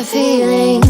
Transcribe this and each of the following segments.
a feeling.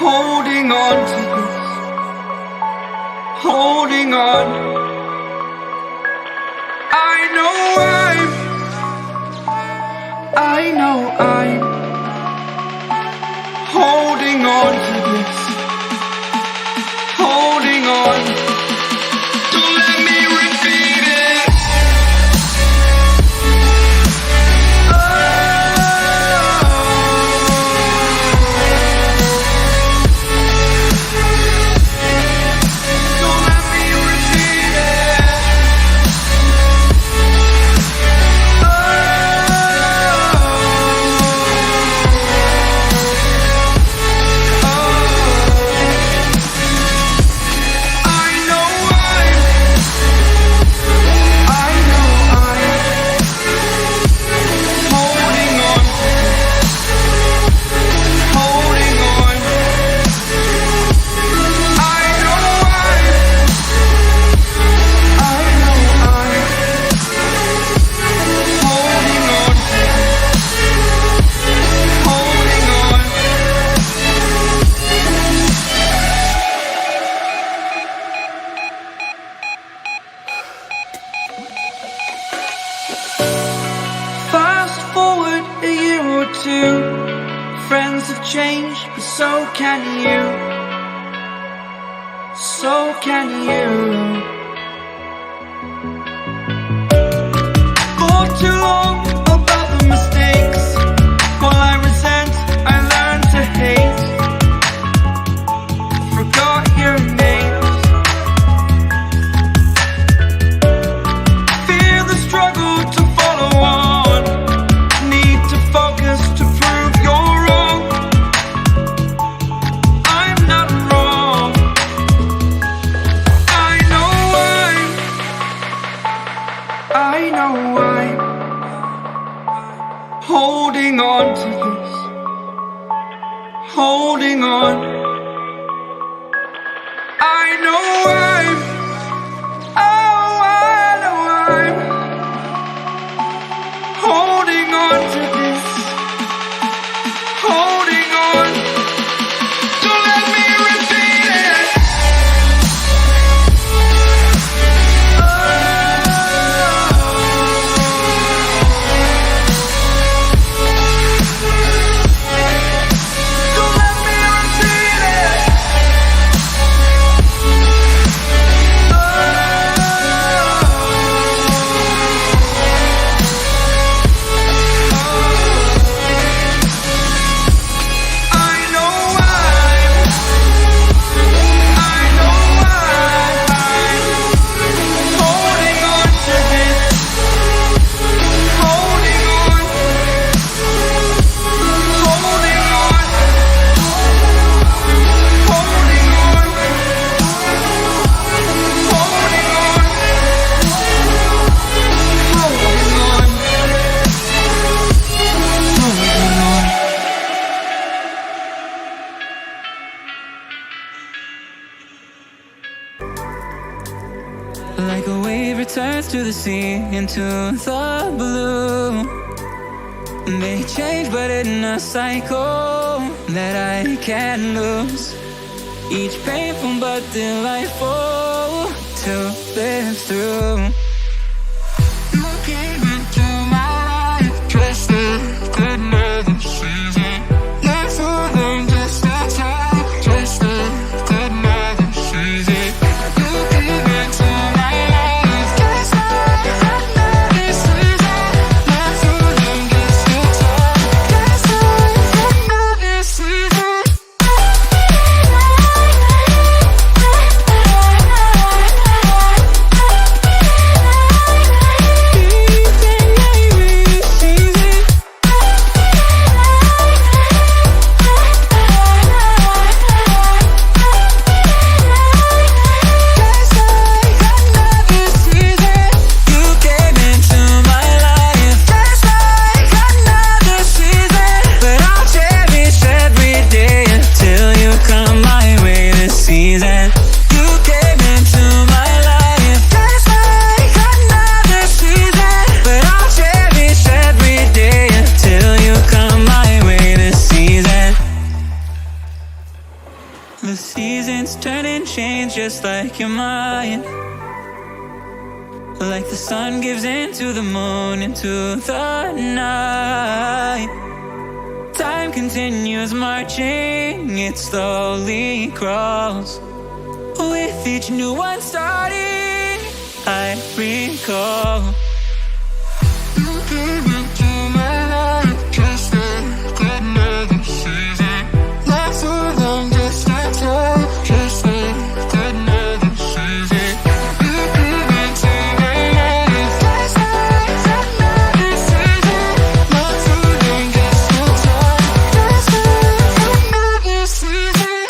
holding on to this, holding on. I know I'm holding on to this, holding on. Don't let me repeat it. Don't let me repeat it. do. Friends have changed, but so can you. So can you. For too long about the mistakes, while I resent, I learned to hate. Forgot your names. Fear the struggle to follow on. Need to focus to prove you're wrong. I'm not wrong. I know I'm holding on to this. Holding on. I know I'm holding on to this. Holding on. Don't let me repeat it. Don't let me repeat it. Like a wave returns to the sea, into the blue. They change, but in a cycle that I can't lose. Each painful but delightful to live through. You came into my life, just a good another season. Not for long, just a time, just a good another season. You came into my life, just a good another season. Not for long, just a time, just a good another season. The seasons turn and change just like your mind. Like the sun gives into the moon, into the night. Time continues marching, it slowly crawls. With each new one starting, I recall. You came into my life, just a good another season. Not for long, just a time, just a good another season. You came into my life, just a good another season. Not for long, just a time, just a good another season.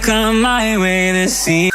come my way this evening.